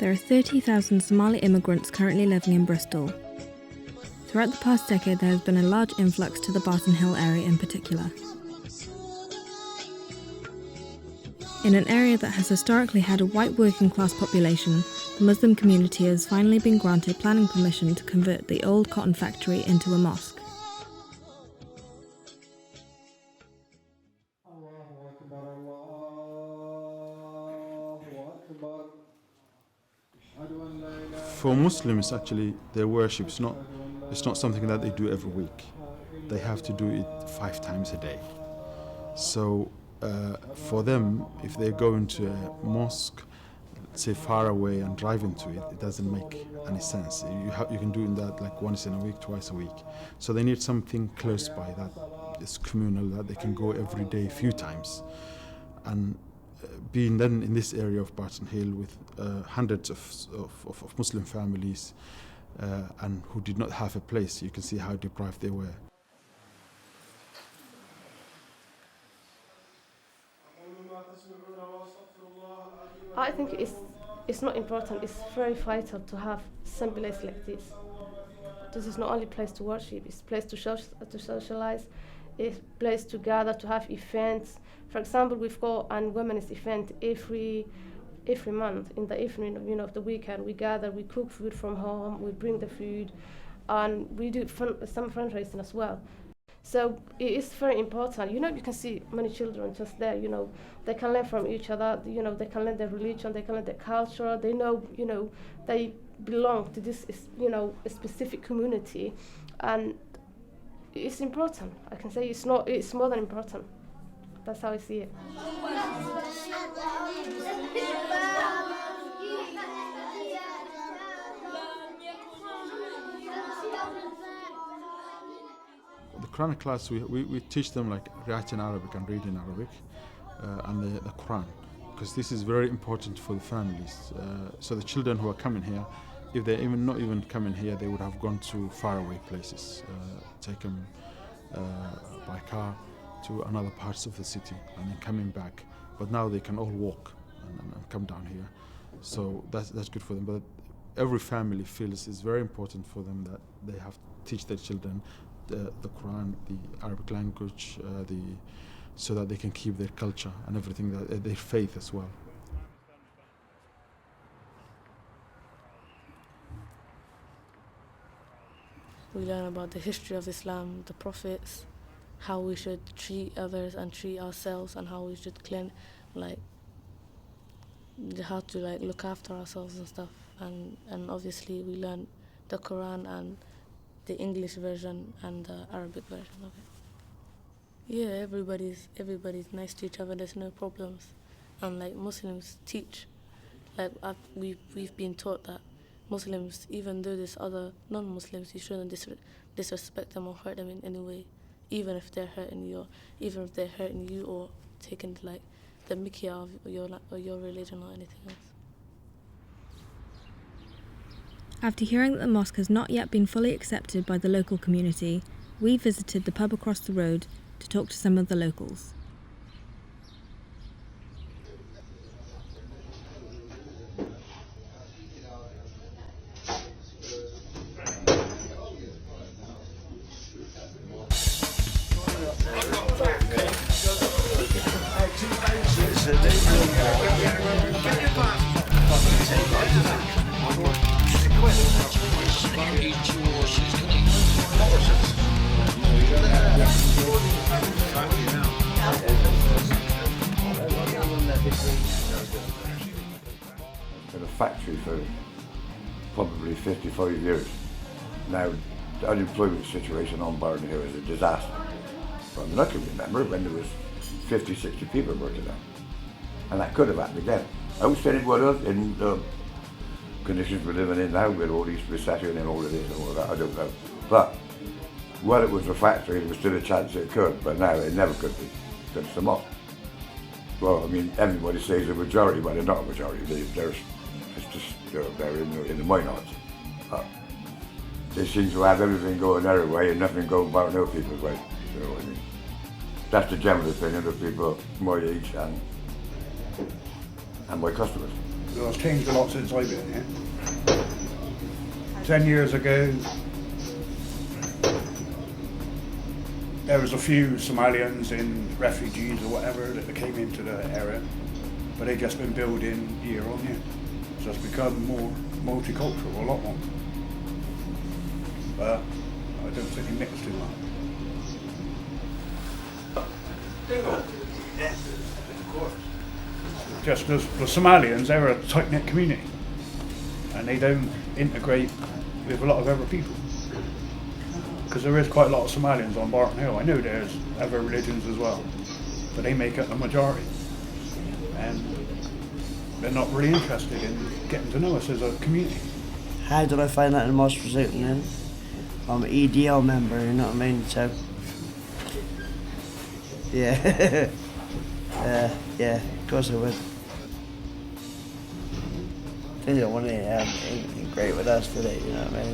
There are 30,000 Somali immigrants currently living in Bristol. Throughout the past decade, there has been a large influx to the Barton Hill area in particular. In an area that has historically had a white working class population, the Muslim community has finally been granted planning permission to convert the old cotton factory into a mosque. For Muslims, actually, their worship is not something that they do every week. They have to do it 5 times a day. So for them, if they go into a mosque, let's say far away, and drive into it, it doesn't make any sense. You can do that like once in a week, twice a week. So they need something close by that is communal, that they can go every day, a few times. And being then in this area of Barton Hill with hundreds of Muslim families and who did not have a place, you can see how deprived they were. I think it's not important, it's very vital to have some place like this. This is not only a place to worship, it's a place to socialize, it's a place to gather, to have events. For example, we've got a women's event every month in the evening, of the weekend. We gather, we cook food from home, we bring the food, and we do some fundraising as well. So it is very important. You can see many children just there, they can learn from each other, they can learn their religion, they can learn their culture, they know, they belong to this, a specific community. And it's important. I can say it's more than important. That's how I see it. The Quran class, we teach them like writing Arabic and reading Arabic and the Quran, because this is very important for the families. So the children who are coming here, if they're not even coming here, they would have gone to faraway places, taken by car to another parts of the city and then coming back. But now they can all walk and come down here. So that's good for them. But every family feels it's very important for them that they have to teach their children the Quran, the Arabic language, so that they can keep their culture and everything, their faith as well. We learn about the history of Islam, the prophets, how we should treat others and treat ourselves, and how we should how to look after ourselves and stuff. And obviously we learn the Quran and the English version and the Arabic version of it. Yeah, everybody's nice to each other. There's no problems, and Muslims teach, we've been taught that Muslims, even though there's other non-Muslims, you shouldn't disrespect them or hurt them in any way, even if they're hurting you, or taking the mickey out of your religion or anything else. After hearing that the mosque has not yet been fully accepted by the local community, we visited the pub across the road to talk to some of the locals. In a factory for probably 55 years. Now, the unemployment situation on Barton Hill is a disaster. But I can remember when there was 50, 60 people working there. And that could have happened again. I was saying it would have in the conditions we're living in now with all these recession and all of this and all of that, I don't know. But while it was a factory, there was still a chance it could, but now it never could be, because it's a mosque. Well, I mean, everybody says the majority, but they're not a majority. They're in the minority. They seem to have everything going their way and nothing going Barton Hill people's way. You know what I mean? That's the general opinion of people my age and my customers. Well, it's changed a lot since I've been here. 10 years ago, there was a few Somalians and refugees or whatever that came into the area, but they've just been building year on year. So it's become more multicultural, a lot more. But I don't think it mix too much. Just as the Somalians, they're a tight-knit community and they don't integrate with a lot of other people. Because there is quite a lot of Somalians on Barton Hill. I know there's other religions as well, but they make up the majority. And they're not really interested in getting to know us as a community. How did I find out the mosque was open then? I'm an EDL member, you know what I mean? So, yeah. Yeah, of course I would. They don't want to integrate with us, do they? You know what I mean?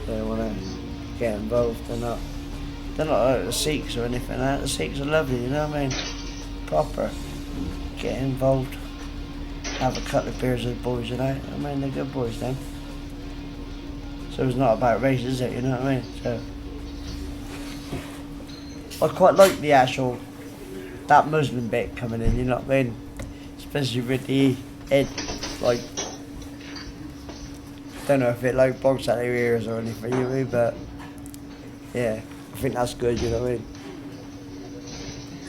They don't want to get involved. They're not like the Sikhs or anything like that. The Sikhs are lovely, you know what I mean? Proper. Get involved. Have a couple of beers with the boys, you know? I mean, they're good boys then. So it's not about race, is it? You know what I mean? So I quite like the actual, that Muslim bit coming in, you know what I mean? Especially with the head, like, don't know if it like bogs out their ears or anything, you know what I mean? But yeah, I think that's good, you know what I mean?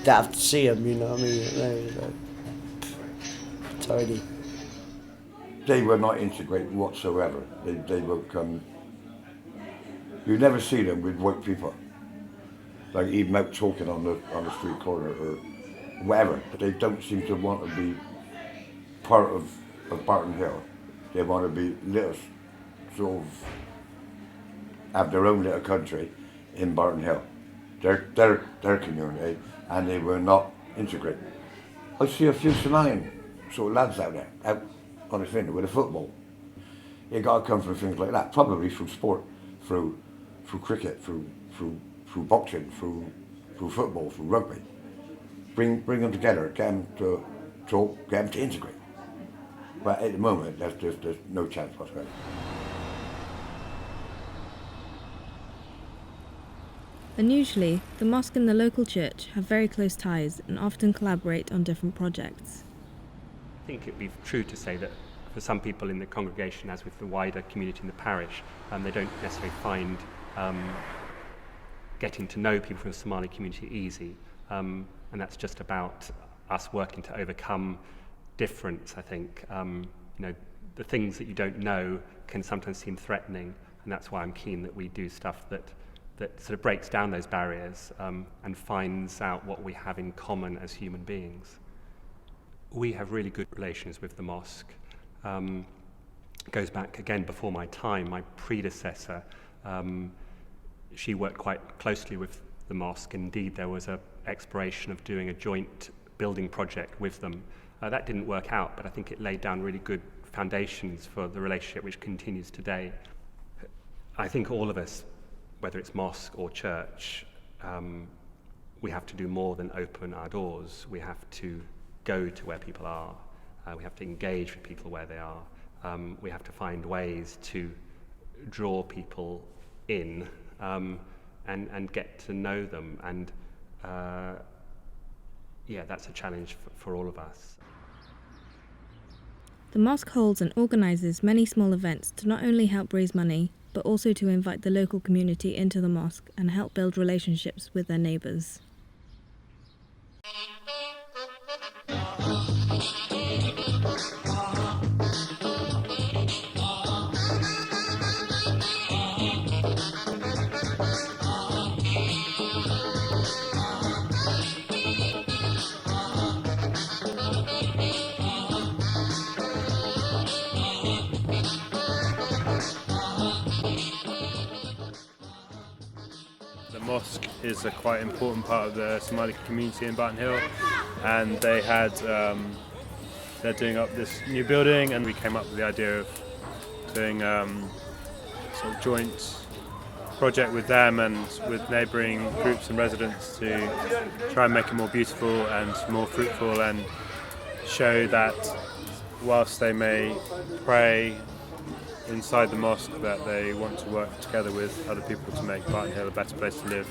Don't have to see them, you know what I mean? It's like, tidy. They were not integrated whatsoever. They won't come. You never see them with white people, like even out talking on the street corner or whatever. But they don't seem to want to be part of Barton Hill. They want to be little, sort of, have their own little country in Barton Hill, their community, and they were not integrated. I see a few Somalian sort of lads out there, out on the field with a football. You got to come from things like that, probably through sport, through cricket, through boxing, through football, through rugby. Bring them together, get them to talk, get them to integrate. But at the moment, there's no chance whatsoever. Unusually, the mosque and the local church have very close ties and often collaborate on different projects. I think it would be true to say that for some people in the congregation, as with the wider community in the parish, they don't necessarily find getting to know people from the Somali community easy. And that's just about us working to overcome difference, I think. The things that you don't know can sometimes seem threatening, and that's why I'm keen that we do stuff that sort of breaks down those barriers and finds out what we have in common as human beings. We have really good relations with the mosque. Goes back again before my time. My predecessor, she worked quite closely with the mosque. Indeed, there was an exploration of doing a joint building project with them. That didn't work out, but I think it laid down really good foundations for the relationship which continues today. I think all of us, whether it's mosque or church, we have to do more than open our doors. We have to go to where people are. We have to engage with people where they are. We have to find ways to draw people in and get to know them. And that's a challenge for all of us. The mosque holds and organises many small events to not only help raise money, but also to invite the local community into the mosque and help build relationships with their neighbours. The mosque is a quite important part of the Somali community in Barton Hill, and they had they're doing up this new building, and we came up with the idea of doing sort of joint project with them and with neighbouring groups and residents to try and make it more beautiful and more fruitful and show that whilst they may pray inside the mosque, that they want to work together with other people to make Barton Hill a better place to live.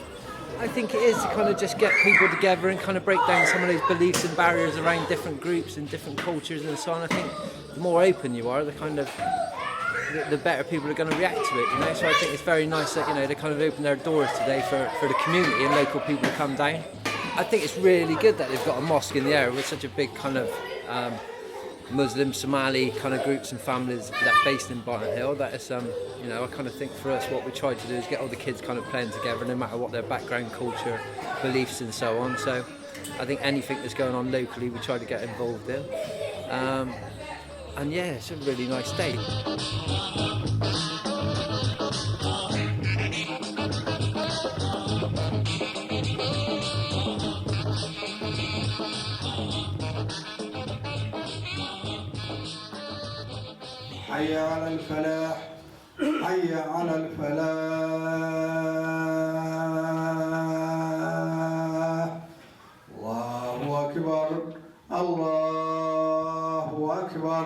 I think it is to kind of just get people together and kind of break down some of those beliefs and barriers around different groups and different cultures and so on. I think the more open you are, the better people are going to react to it, you know. So I think it's very nice that, you know, they kind of open their doors today for the community and local people to come down. I think it's really good that they've got a mosque in the area with such a big kind of Muslim, Somali kind of groups and families that are based in Barton Hill. That is, you know, I kind of think for us what we try to do is get all the kids kind of playing together, no matter what their background, culture, beliefs and so on. So I think anything that's going on locally we try to get involved in. And yeah, it's a really nice day. حي على الفلاح حي على الفلاح الله أكبر الله أكبر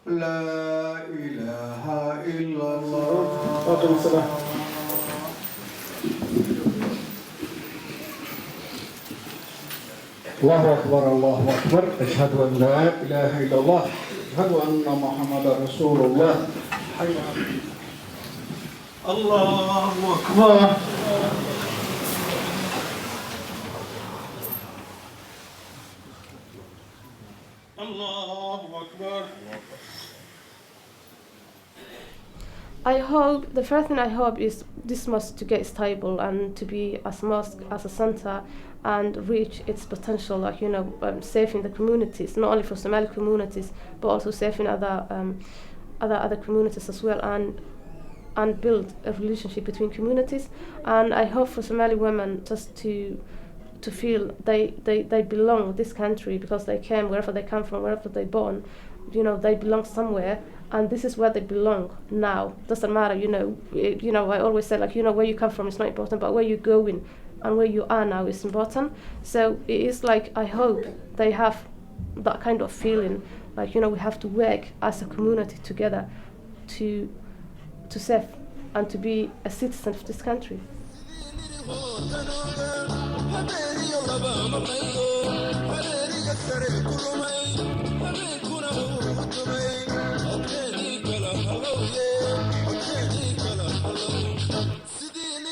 لا إله إلا الله. الله أكبر الله أكبر أشهد أن لا إله إلا الله أشهد أن محمدا رسول الله. حي على الله أكبر. الله أكبر. I hope, the first thing I hope is this mosque to get stable and to be as mosque, as a center, and reach its potential, like, you know, saving the communities, not only for Somali communities, but also saving other communities as well, and build a relationship between communities. And I hope for Somali women just to feel they belong in this country, because they came, wherever they come from, wherever they're born, you know, they belong somewhere, and this is where they belong now. Doesn't matter, you know, I always say, like, you know, where you come from is not important, but where you're going and where you are now is important. So it is like, I hope they have that kind of feeling, like, you know, we have to work as a community together to save and to be a citizen of this country. Sidii